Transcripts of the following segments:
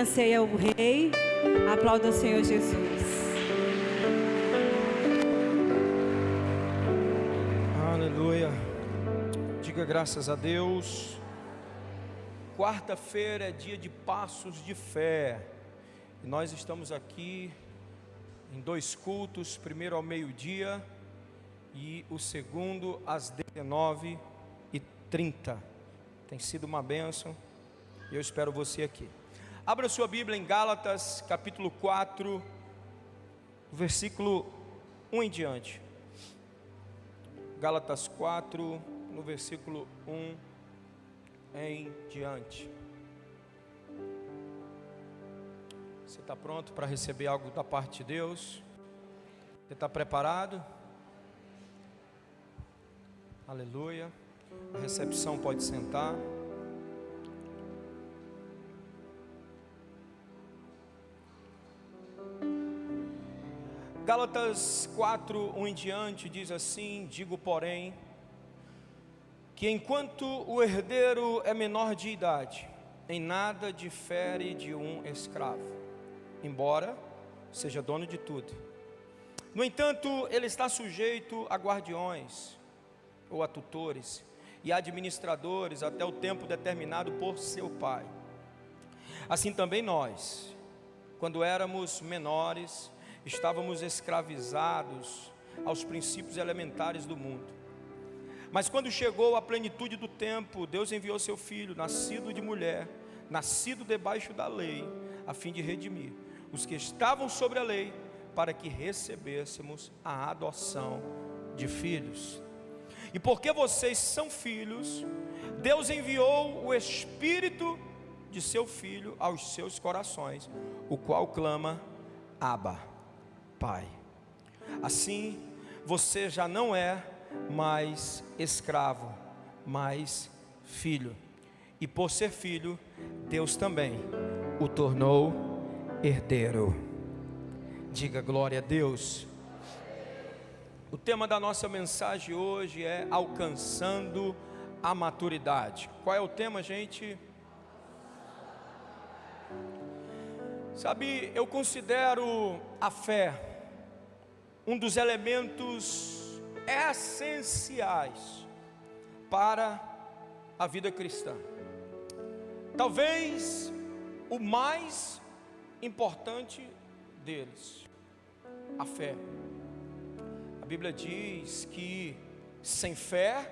Ceia o Rei, aplauda o Senhor Jesus. Aleluia, diga graças a Deus. Quarta-feira é dia de passos de fé, e nós estamos aqui em dois cultos, primeiro ao meio-dia e o segundo às 19h30. Tem sido uma bênção e eu espero você aqui. Abra sua Bíblia em Gálatas, capítulo 4, versículo 1 em diante. Gálatas 4, no versículo 1 em diante. Você está pronto para receber algo da parte de Deus? Você está preparado? Aleluia. A recepção pode sentar. Gálatas 4, 1 em diante diz assim: digo porém, que enquanto o herdeiro é menor de idade, em nada difere de um escravo, embora seja dono de tudo. No entanto, ele está sujeito a guardiões, ou a tutores, e administradores até o tempo determinado por seu pai. Assim também nós, quando éramos menores, estávamos escravizados aos princípios elementares do mundo. Mas quando chegou a plenitude do tempo, Deus enviou seu Filho, nascido de mulher, nascido debaixo da lei, a fim de redimir os que estavam sobre a lei, para que recebêssemos a adoção de filhos. E porque vocês são filhos, Deus enviou o Espírito de seu Filho aos seus corações, o qual clama: Abba, Pai. Assim, você já não é mais escravo, mas filho. E por ser filho, Deus também o tornou herdeiro. Diga glória a Deus. O tema da nossa mensagem hoje é alcançando a maturidade. Qual é o tema, gente? Sabe, eu considero a fé um dos elementos essenciais para a vida cristã. Talvez o mais importante deles, a fé. A Bíblia diz que sem fé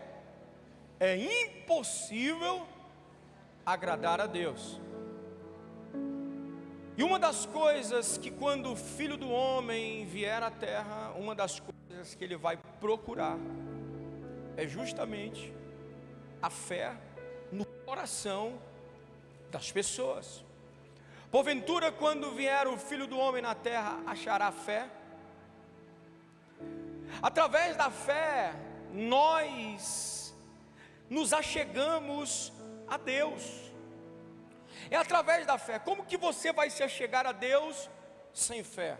é impossível agradar a Deus. E uma das coisas que quando o Filho do Homem vier à terra, uma das coisas que ele vai procurar é justamente a fé no coração das pessoas. Porventura, quando vier o Filho do Homem na terra, achará fé? Através da fé, nós nos achegamos a Deus. É através da fé. Como que você vai se achegar a Deus sem fé?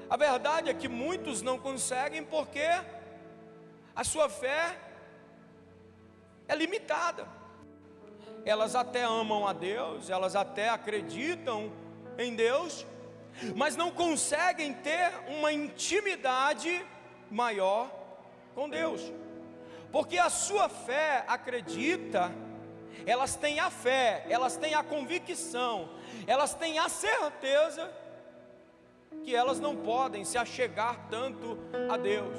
A verdade é que muitos não conseguem porque a sua fé é limitada. Elas até amam a Deus, elas até acreditam em Deus, mas não conseguem ter uma intimidade maior com Deus. Porque a sua fé acredita, elas têm a fé, elas têm a convicção, elas têm a certeza que elas não podem se achegar tanto a Deus.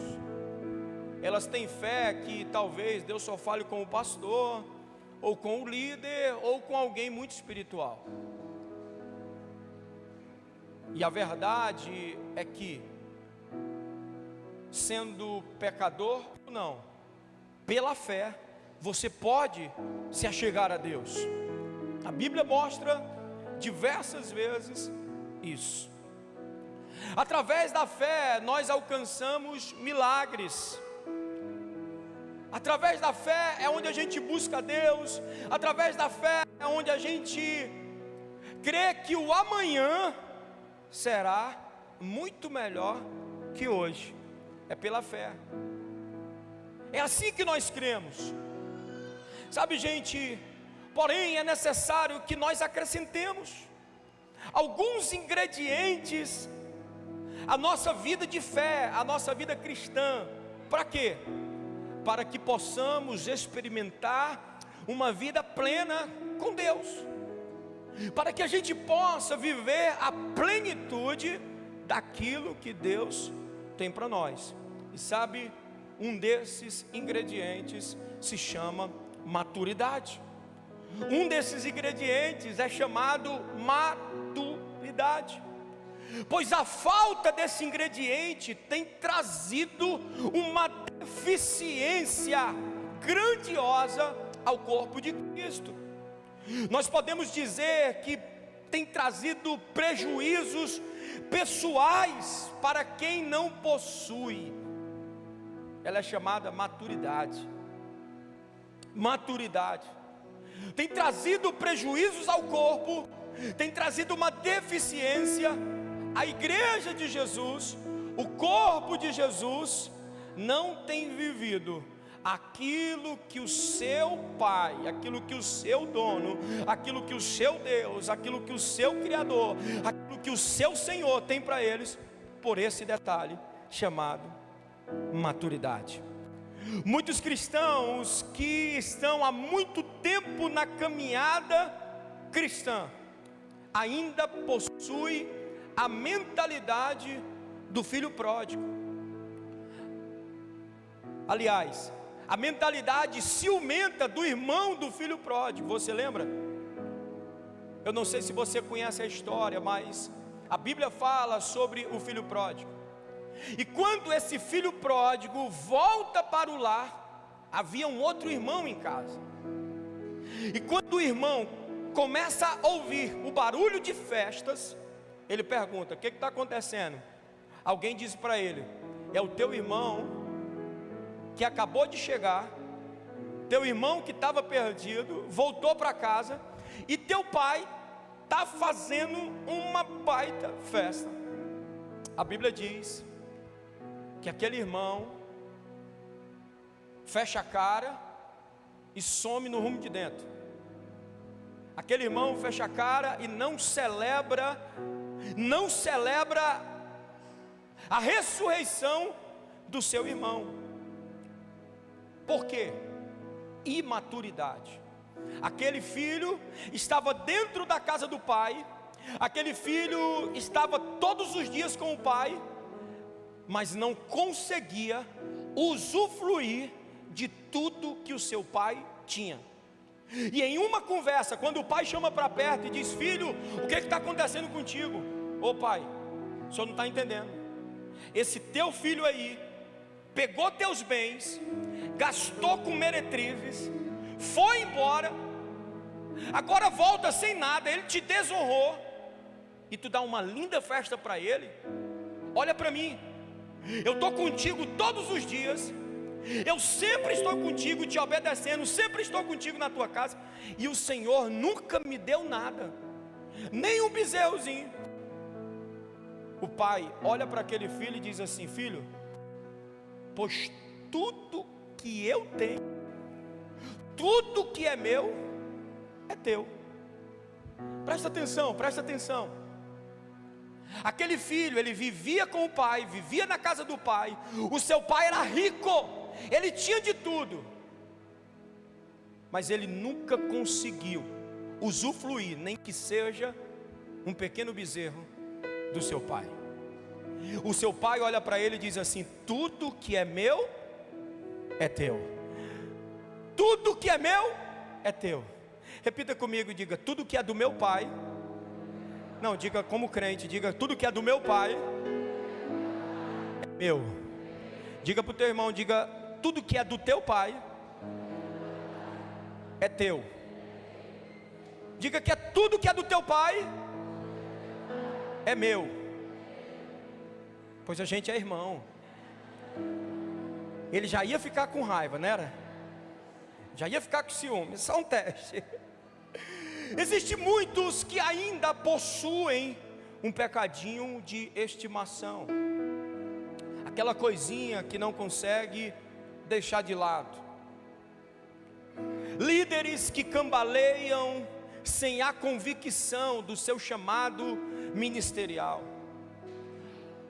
Elas têm fé que talvez Deus só fale com o pastor, ou com o líder, ou com alguém muito espiritual. E a verdade é que, sendo pecador ou não, pela fé, você pode se achegar a Deus. A Bíblia mostra diversas vezes isso. Através da fé nós alcançamos milagres. Através da fé é onde a gente busca Deus. Através da fé é onde a gente crê que o amanhã será muito melhor que hoje. É pela fé. É assim que nós cremos. Sabe, gente, Porém, é necessário que nós acrescentemos alguns ingredientes à nossa vida de fé, à nossa vida cristã. Para quê? Para que possamos experimentar uma vida plena com Deus, para que a gente possa viver a plenitude daquilo que Deus tem para nós. E sabe, um desses ingredientes se chama maturidade. Um desses ingredientes é chamado maturidade, pois a falta desse ingrediente tem trazido uma deficiência grandiosa ao corpo de Cristo. Nós podemos dizer que tem trazido prejuízos pessoais para quem não possui. Ela é chamada maturidade. Maturidade tem trazido prejuízos ao corpo, tem trazido uma deficiência. A igreja de Jesus, o corpo de Jesus, não tem vivido aquilo que o seu Pai, aquilo que o seu dono, aquilo que o seu Deus, aquilo que o seu Criador, aquilo que o seu Senhor tem para eles, por esse detalhe chamado maturidade. Muitos cristãos que estão há muito tempo na caminhada cristã ainda possuem a mentalidade do filho pródigo. Aliás, a mentalidade ciumenta do irmão do filho pródigo. Você lembra? Eu não sei se você conhece a história, mas a Bíblia fala sobre o filho pródigo. E quando esse filho pródigo volta para o lar, havia um outro irmão em casa. E quando o irmão começa a ouvir o barulho de festas, ele pergunta: o que está acontecendo? Alguém disse para ele: é o teu irmão que acabou de chegar, teu irmão que estava perdido, voltou para casa, e teu pai está fazendo uma baita festa. A Bíblia diz que aquele irmão fecha a cara e some no rumo de dentro. Aquele irmão fecha a cara e não celebra a ressurreição do seu irmão. Por quê? Imaturidade. Aquele filho estava dentro da casa do pai, aquele filho estava todos os dias com o pai, mas não conseguia usufruir de tudo que o seu pai tinha. E em uma conversa, quando o pai chama para perto e diz: filho, o que está acontecendo contigo? Ô pai, o senhor não está entendendo. Esse teu filho aí pegou teus bens, gastou com meretrizes, foi embora, agora volta sem nada, ele te desonrou, e tu dá uma linda festa para ele. Olha para mim, eu estou contigo todos os dias, eu sempre estou contigo te obedecendo, sempre estou contigo na tua casa, e o Senhor nunca me deu nada, nem um bezerrozinho. O pai olha para aquele filho e diz assim: filho, pois tudo que eu tenho, tudo que é meu, é teu. Presta atenção, presta atenção. Aquele filho, ele vivia com o pai, vivia na casa do pai. O seu pai era rico, ele tinha de tudo, mas ele nunca conseguiu usufruir, nem que seja um pequeno bezerro do seu pai. O seu pai olha para ele e diz assim: tudo que é meu é teu. Tudo que é meu é teu. Repita comigo e diga: tudo que é do meu pai. Não, diga como crente, diga: tudo que é do meu pai é meu. Diga para o teu irmão, diga: tudo que é do teu pai é teu. Diga que é tudo que é do teu pai é meu. Pois a gente é irmão. Ele já ia ficar com raiva, não era? Já ia ficar com ciúme, só um teste. Existem muitos que ainda possuem um pecadinho de estimação, aquela coisinha que não consegue deixar de lado. líderes que cambaleiam sem a convicção do seu chamado ministerial.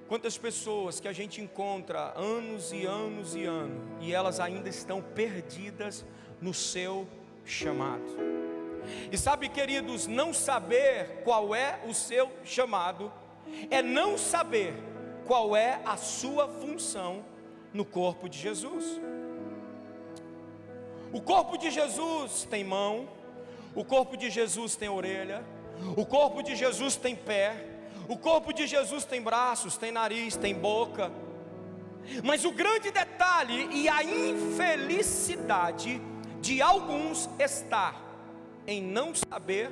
Quantas pessoas que a gente encontra anos e anos e anos, e elas ainda estão perdidas no seu chamado. E sabe, queridos, não saber qual é o seu chamado é não saber qual é a sua função no corpo de Jesus. O corpo de Jesus tem mão, o corpo de Jesus tem orelha, o corpo de Jesus tem pé, o corpo de Jesus tem braços, tem nariz, tem boca. Mas o grande detalhe e a infelicidade de alguns está em não saber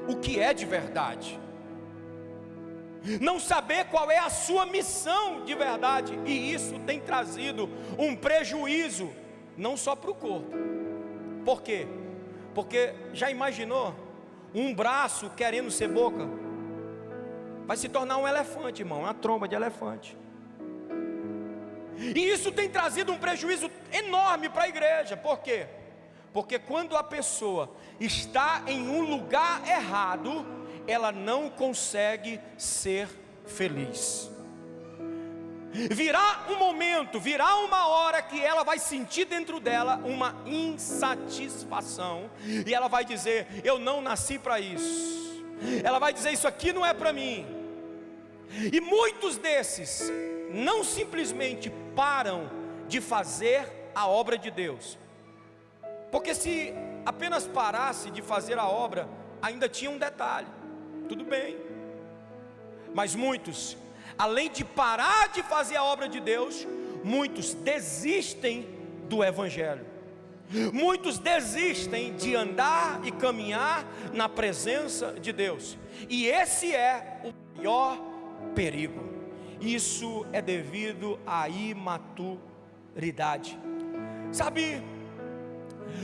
o que é de verdade, não saber qual é a sua missão de verdade, e isso tem trazido um prejuízo, não só para o corpo. Por quê? Porque já imaginou um braço querendo ser boca? Vai se tornar um elefante, irmão, uma tromba de elefante. E isso tem trazido um prejuízo enorme para a igreja. Por quê? Porque quando a pessoa está em um lugar errado, ela não consegue ser feliz. Virá um momento, virá uma hora que ela vai sentir dentro dela uma insatisfação, e ela vai dizer: eu não nasci para isso. Ela vai dizer: isso aqui não é para mim. E muitos desses não simplesmente param de fazer a obra de Deus, porque se apenas parasse de fazer a obra, ainda tinha um detalhe, tudo bem. Mas muitos, além de parar de fazer a obra de Deus, muitos desistem do Evangelho. Muitos desistem de andar e caminhar na presença de Deus. E esse é o maior perigo. Isso é devido à imaturidade. Sabe,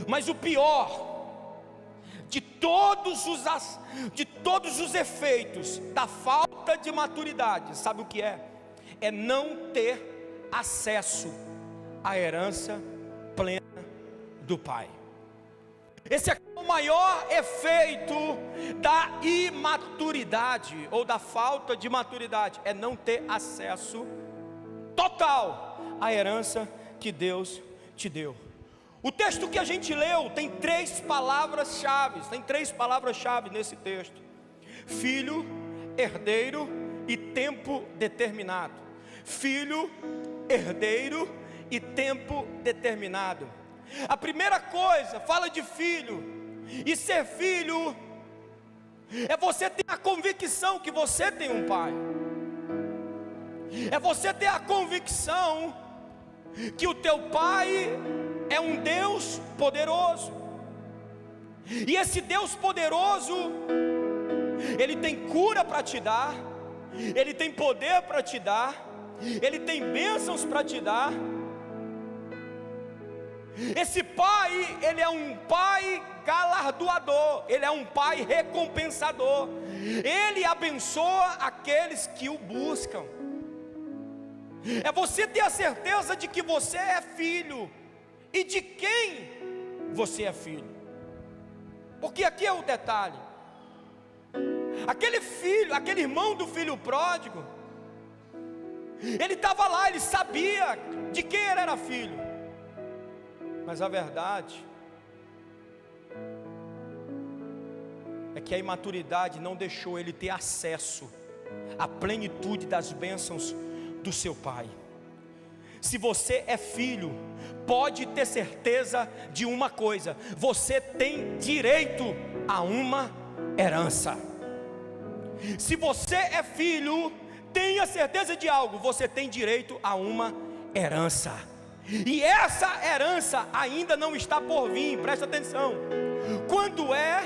mas o pior de todos os efeitos da falta de maturidade, sabe o que é? É não ter acesso à herança plena do Pai. Esse é o maior efeito da imaturidade, ou da falta de maturidade, é não ter acesso total à herança que Deus te deu. O texto que a gente leu tem três palavras-chave, nesse texto: filho, herdeiro e tempo determinado. Filho, herdeiro e tempo determinado. A primeira coisa fala de filho, e ser filho é você ter a convicção que você tem um pai, é você ter a convicção que o teu pai é um Deus poderoso, e esse Deus poderoso, Ele tem cura para te dar, Ele tem poder para te dar, Ele tem bênçãos para te dar. Esse pai, Ele é um pai galardoador, Ele é um pai recompensador, Ele abençoa aqueles que o buscam. É você ter a certeza de que você é filho, e de quem você é filho. Porque aqui é o detalhe: aquele filho, aquele irmão do filho pródigo, ele estava lá, ele sabia de quem ele era filho, mas a verdade é que a imaturidade não deixou ele ter acesso à plenitude das bênçãos do seu pai. Se você é filho, pode ter certeza de uma coisa: você tem direito a uma herança. Se você é filho, tenha certeza de algo: você tem direito a uma herança. E essa herança ainda não está por vir, presta atenção. Quando é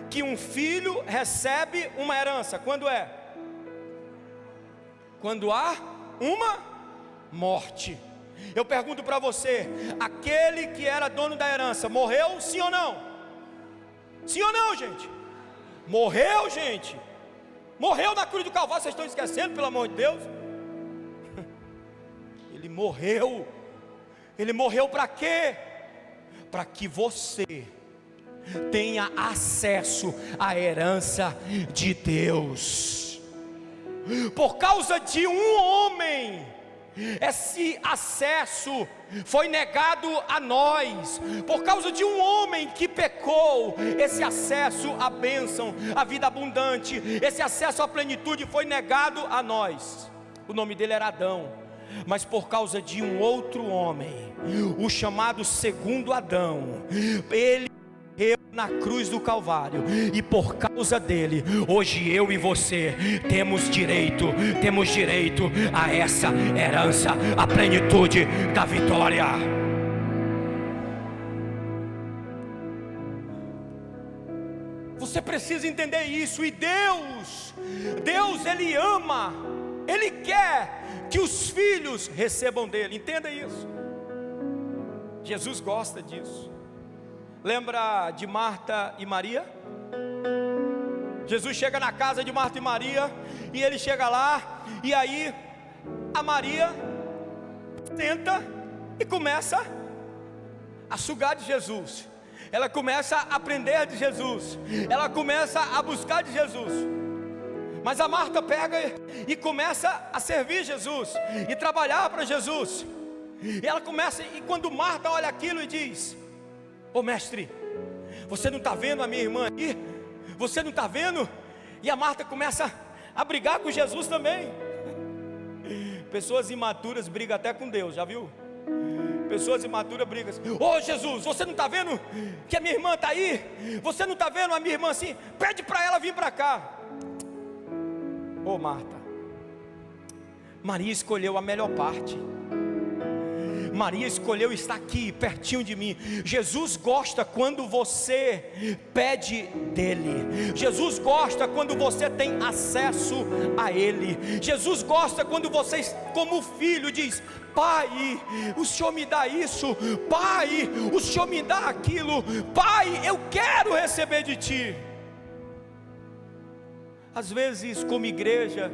que um filho recebe uma herança? Quando é? Quando há uma morte. Eu pergunto para você: aquele que era dono da herança morreu, sim ou não? Sim ou não, gente? Morreu, gente. Morreu na cruz do Calvário. Vocês estão esquecendo, pelo amor de Deus? Ele morreu. Ele morreu para quê? para que você tenha acesso à herança de Deus. Por causa de um homem, esse acesso foi negado a nós. Por causa de um homem que pecou, esse acesso à bênção, à vida abundante, esse acesso à plenitude foi negado a nós. O nome dele era Adão. Mas por causa de um outro homem, o chamado segundo Adão, ele morreu na cruz do Calvário, e por causa dele, hoje eu e você temos direito a essa herança, a plenitude da vitória. Você precisa entender isso. E Deus ele ama, ele quer que os filhos recebam dele. Entenda isso. Jesus gosta disso. Lembra de Marta e Maria? Jesus chega na casa de Marta e Maria, e ele chega lá, e aí a Maria senta e começa a sugar de Jesus. Ela começa a aprender de Jesus, ela começa a buscar de Jesus. Mas a Marta pega e começa a servir Jesus e trabalhar para Jesus. E ela começa, e quando Marta olha aquilo e diz: ô mestre, você não está vendo a minha irmã aí? Você não está vendo? E a Marta começa a brigar com Jesus também. Pessoas imaturas brigam até com Deus, já viu? Pessoas imaturas brigam assim: ô Jesus, você não está vendo que a minha irmã está aí? Você não está vendo a minha irmã assim? Pede para ela vir para cá. Ô Marta, Maria escolheu a melhor parte. Maria escolheu estar aqui, pertinho de mim. Jesus gosta quando você pede dele. Jesus gosta quando você tem acesso a ele. Jesus gosta quando você, como filho, diz: Pai, o Senhor me dá isso. Pai, o Senhor me dá aquilo. Pai, eu quero receber de ti. Às vezes, como igreja,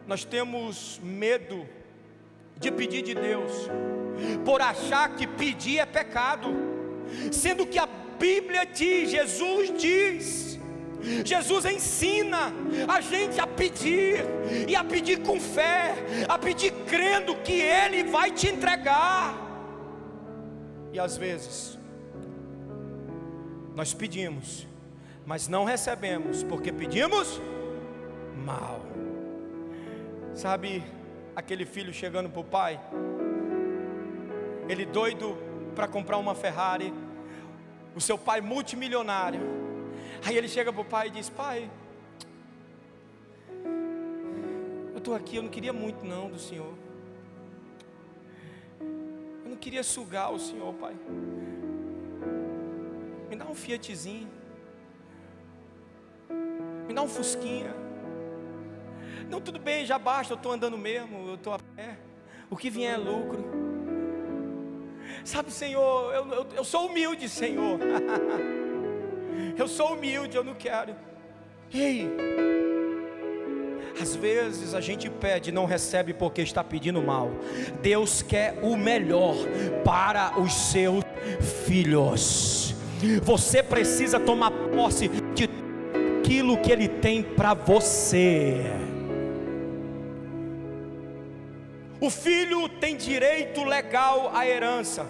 nós temos medo de pedir de Deus, por achar que pedir é pecado, sendo que a Bíblia diz, Jesus ensina a gente a pedir, e a pedir com fé, a pedir crendo que Ele vai te entregar. E às vezes nós pedimos, mas não recebemos, porque pedimos mal. Sabe aquele filho chegando para o pai, ele doido para comprar uma Ferrari, o seu pai multimilionário. Aí ele chega para o pai e diz: pai, eu estou aqui, eu não queria muito não do senhor, eu não queria sugar o senhor, pai, me dá um Fiatzinho, me dá um Fusquinha. Não, tudo bem, já basta, eu estou andando mesmo, eu estou a pé, o que vier é lucro. Sabe, Senhor, eu sou humilde, Senhor. Eu sou humilde, eu não quero. Ei, às vezes a gente pede e não recebe porque está pedindo mal. Deus quer o melhor para os seus filhos. Você precisa tomar posse de aquilo que Ele tem para você. O filho tem direito legal à herança.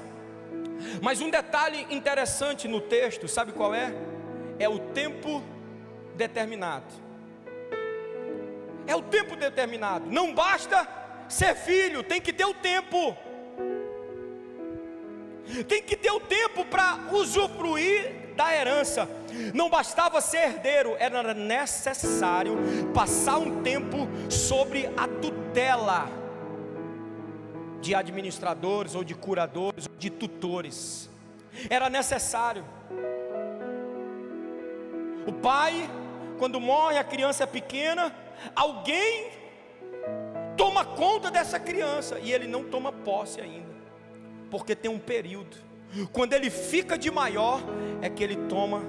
Mas um detalhe interessante no texto, sabe qual é? É o tempo determinado. É o tempo determinado. Não basta ser filho, tem que ter o tempo. Tem que ter o tempo para usufruir da herança. Não bastava ser herdeiro, era necessário passar um tempo sobre a tutela de administradores, ou de curadores, ou de tutores. Era necessário. O pai, quando morre, a criança é pequena, alguém toma conta dessa criança, e ele não toma posse ainda, porque tem um período. Quando ele fica de maior, é que ele toma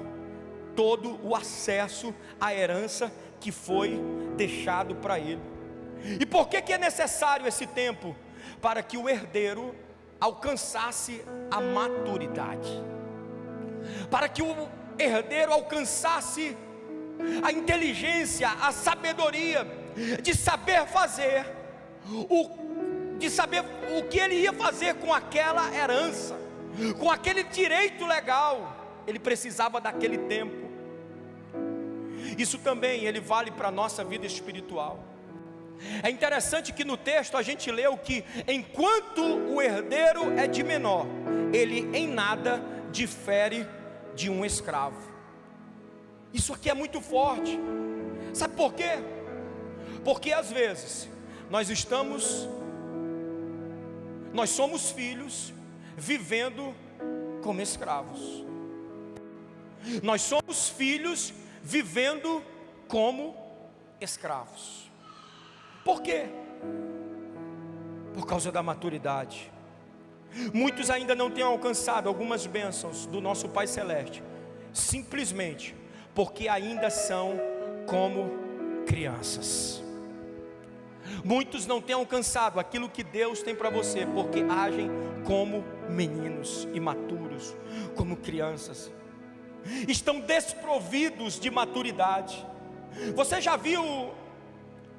todo o acesso à herança que foi deixado para ele. E por que é necessário esse tempo? Para que o herdeiro alcançasse a maturidade, para que o herdeiro alcançasse a inteligência, a sabedoria de saber fazer de saber o que ele ia fazer com aquela herança, com aquele direito legal. Ele precisava daquele tempo. Isso também ele vale para a nossa vida espiritual. É interessante que no texto a gente leu que enquanto o herdeiro é de menor, ele em nada difere de um escravo. Isso aqui é muito forte. Sabe por quê? Porque às vezes nós somos filhos vivendo como escravos. Nós somos filhos vivendo como escravos. Por quê? Por causa da maturidade. Muitos ainda não têm alcançado algumas bênçãos do nosso Pai Celeste, simplesmente porque ainda são como crianças. Muitos não têm alcançado aquilo que Deus tem para você, porque agem como meninos imaturos, como crianças. Estão desprovidos de maturidade. Você já viu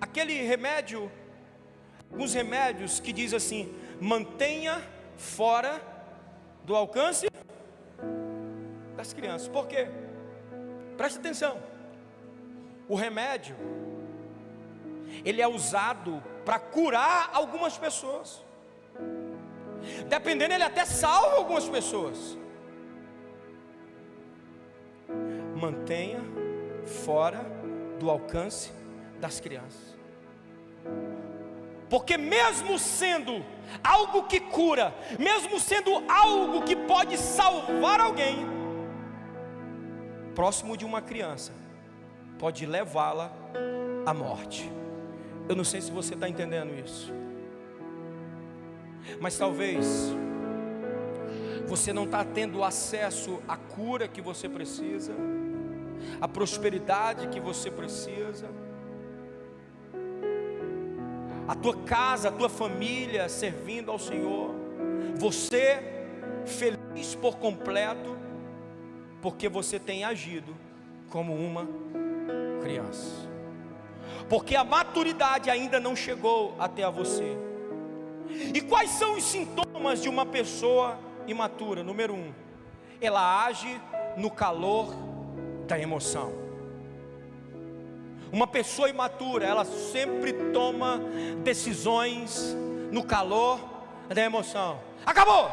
aquele remédio, alguns remédios que diz assim: mantenha fora do alcance das crianças? Por quê? Preste atenção. O remédio, ele é usado para curar algumas pessoas. Dependendo, ele até salva algumas pessoas. Mantenha fora do alcance das crianças. Porque mesmo sendo algo que cura, mesmo sendo algo que pode salvar alguém, próximo de uma criança, pode levá-la à morte. Eu não sei se você está entendendo isso, mas talvez você não está tendo acesso à cura que você precisa, à prosperidade que você precisa, a tua casa, a tua família servindo ao Senhor, você feliz por completo, porque você tem agido como uma criança, porque a maturidade ainda não chegou até a você. E quais são os sintomas de uma pessoa imatura? Número 1, ela age no calor da emoção. Uma pessoa imatura, ela sempre toma decisões no calor da emoção. Acabou!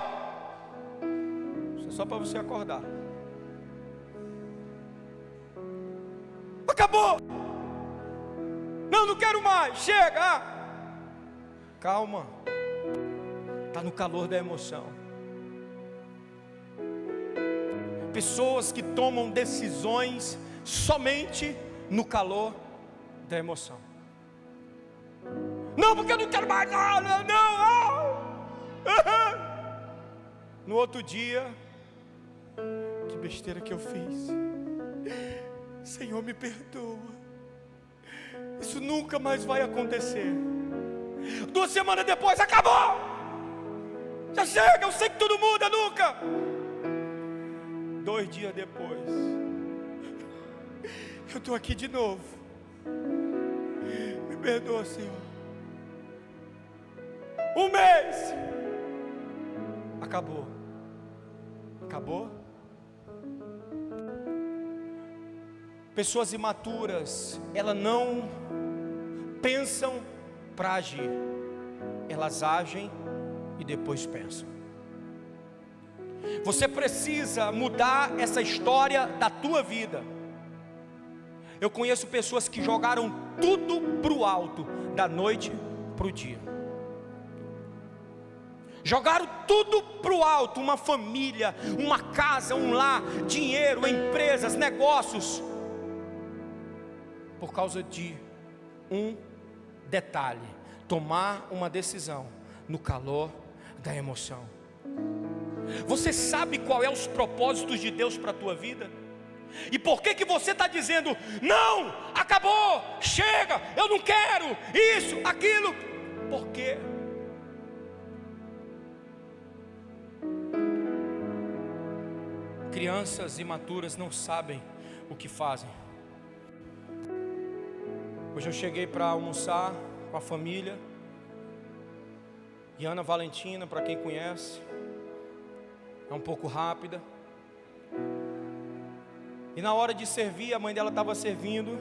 Isso é só para você acordar. Acabou! Não, não quero mais, chega! Calma, está no calor da emoção. Pessoas que tomam decisões somente no calor da emoção. Não, porque eu não quero mais, não. No outro dia, que besteira que eu fiz. Senhor, me perdoa. Isso nunca mais vai acontecer. 2 semanas depois, acabou. Já chega, eu sei que tudo muda, nunca. 2 dias depois, eu estou aqui de novo. Me perdoa, Senhor. 1 mês. Acabou. Acabou. Pessoas imaturas, elas não pensam para agir, elas agem e depois pensam. Você precisa mudar essa história da tua vida. Eu conheço pessoas que jogaram tudo para o alto, da noite para o dia. Jogaram tudo para o alto, uma família, uma casa, um lar, dinheiro, empresas, negócios, por causa de um detalhe: tomar uma decisão no calor da emoção. Você sabe qual é os propósitos de Deus para a tua vida? E por que você está dizendo, não, acabou, chega, eu não quero, isso, aquilo? Por quê? Crianças imaturas não sabem o que fazem. Hoje eu cheguei para almoçar com a família. E Ana Valentina, para quem conhece, é um pouco rápida. E na hora de servir, a mãe dela estava servindo.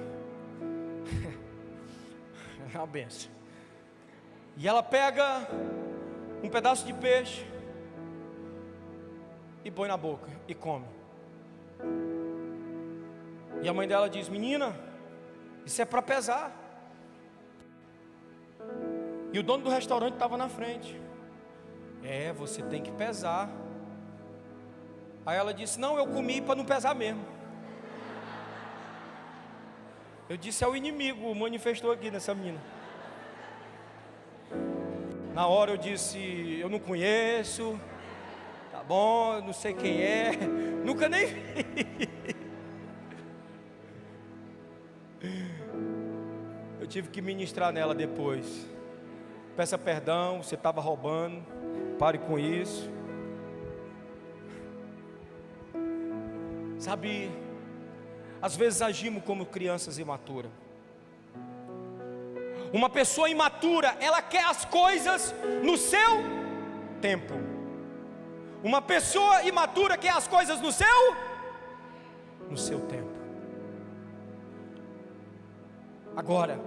É uma benção. E ela pega um pedaço de peixe e põe na boca e come. E a mãe dela diz: menina, isso é para pesar. E o dono do restaurante estava na frente. É, você tem que pesar. Aí ela disse: não, eu comi para não pesar mesmo. Eu disse: é o inimigo, manifestou aqui nessa menina. Na hora eu disse: eu não conheço, tá bom, eu não sei quem é, nunca nem vi. Eu tive que ministrar nela depois. Peça perdão, você estava roubando, pare com isso. Sabe, às vezes agimos como crianças imaturas. Uma pessoa imatura, ela quer as coisas no seu tempo. Uma pessoa imatura quer as coisas no seu tempo. Agora.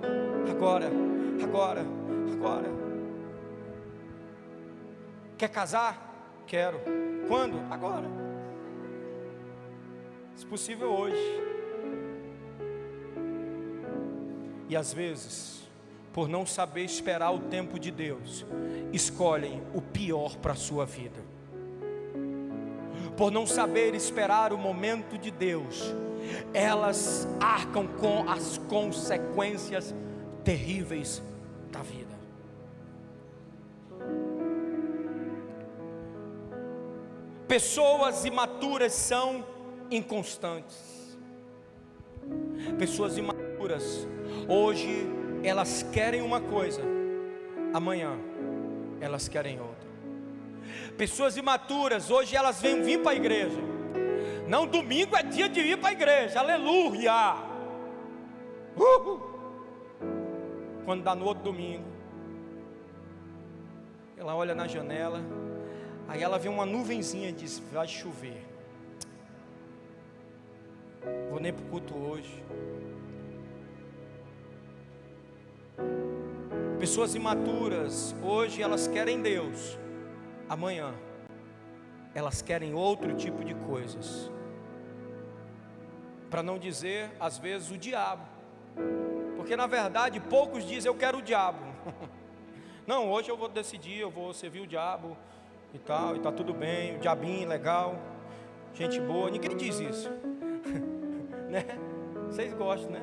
Quer casar? Quero. Quando? Agora. Se possível hoje. E às vezes, por não saber esperar o tempo de Deus, escolhem o pior para a sua vida. Por não saber esperar o momento de Deus, elas arcam com as consequências terríveis da vida. Pessoas imaturas são inconstantes. Pessoas imaturas, hoje elas querem uma coisa, amanhã elas querem outra. Pessoas imaturas, hoje elas vêm vir para a igreja. Não, domingo é dia de ir para a igreja, aleluia. Quando dá no outro domingo, ela olha na janela, aí ela vê uma nuvenzinha e diz: vai chover, vou nem para o culto hoje. Pessoas imaturas, hoje elas querem Deus, amanhã elas querem outro tipo de coisas. Para não dizer, às vezes, o diabo. Porque na verdade, poucos dizem: eu quero o diabo. Não, hoje eu vou decidir, eu vou servir o diabo e tal, e tá tudo bem, o diabinho, legal, gente boa. Ninguém diz isso. Né? Vocês gostam, né?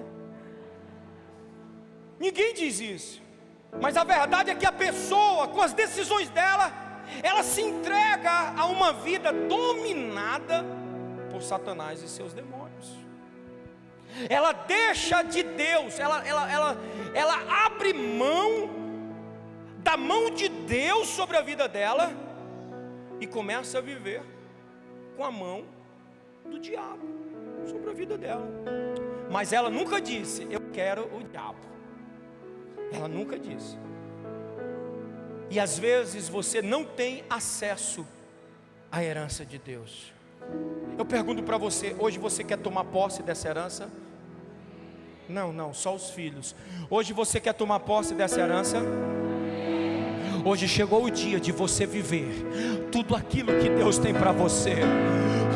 Ninguém diz isso. Mas a verdade é que a pessoa, com as decisões dela, ela se entrega a uma vida dominada por Satanás e seus demônios. Ela deixa de Deus, ela abre mão da mão de Deus sobre a vida dela e começa a viver com a mão do diabo sobre a vida dela. Mas ela nunca disse: eu quero o diabo. Ela nunca disse. E às vezes você não tem acesso à herança de Deus. Eu pergunto para você, hoje você quer tomar posse dessa herança? Não, só os filhos. Hoje você quer tomar posse dessa herança? Hoje chegou o dia de você viver tudo aquilo que Deus tem para você.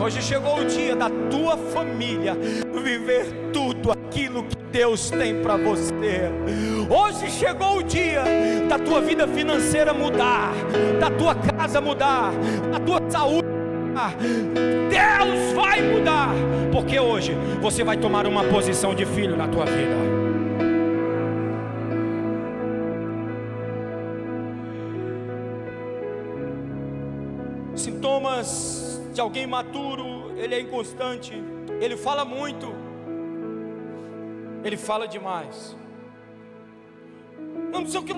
Hoje chegou o dia da tua família viver tudo aquilo que Deus tem para você. Hoje chegou o dia da tua vida financeira mudar, da tua casa mudar, da tua saúde mudar. Deus vai mudar, porque hoje você vai tomar uma posição de filho na tua vida. Sintomas de alguém imaturo: ele é inconstante, ele fala muito, ele fala demais. Eu não sei o que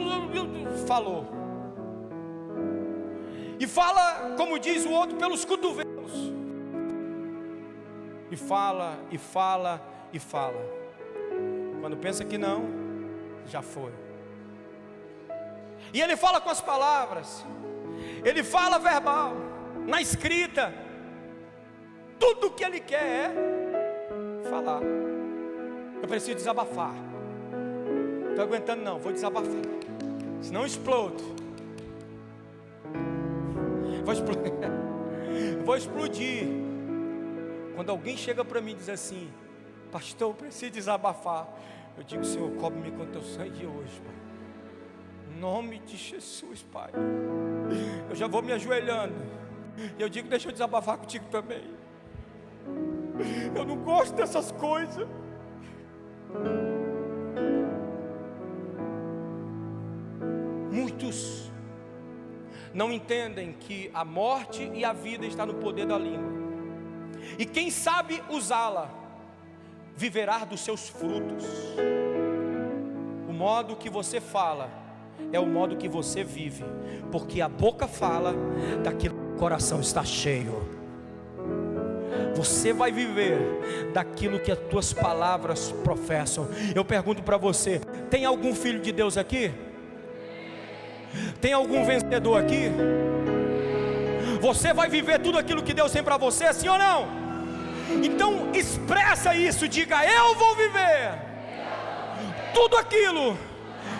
falou. E fala, como diz o outro, pelos cotovelos. E fala, e fala, e fala. Quando pensa que não, já foi. E ele fala com as palavras, ele fala verbal, na escrita. Tudo que ele quer é falar. Eu preciso desabafar. Não estou aguentando não, vou desabafar. Senão eu explodo. Vou explodir. Quando alguém chega para mim e diz assim: pastor, eu preciso desabafar. Eu digo: Senhor, cobre-me com teu sangue hoje, Pai. Em nome de Jesus, Pai. Eu já vou me ajoelhando. E eu digo: deixa eu desabafar contigo também. Eu não gosto dessas coisas. Muitos não entendem que a morte e a vida está no poder da língua. E quem sabe usá-la, viverá dos seus frutos. O modo que você fala é o modo que você vive, porque a boca fala daquilo que o coração está cheio. Você vai viver daquilo que as tuas palavras professam. Eu pergunto para você: tem algum filho de Deus aqui? Tem algum vencedor aqui? Você vai viver tudo aquilo que Deus tem para você, sim ou não? Então expressa isso, diga: eu vou viver tudo aquilo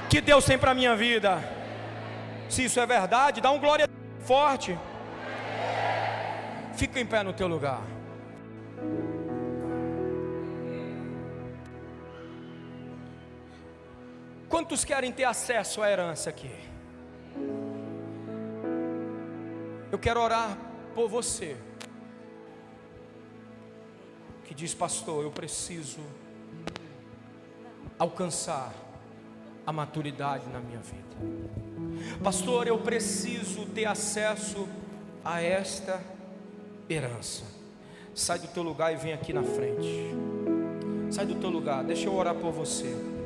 que Deus tem para a minha vida. Se isso é verdade, dá um glória forte. Fica em pé no teu lugar. Quantos querem ter acesso à herança aqui? Eu quero orar por você que diz: pastor, eu preciso alcançar a maturidade na minha vida. Pastor, eu preciso ter acesso a esta herança. Sai do teu lugar e vem aqui na frente. Sai do teu lugar, deixa eu orar por você.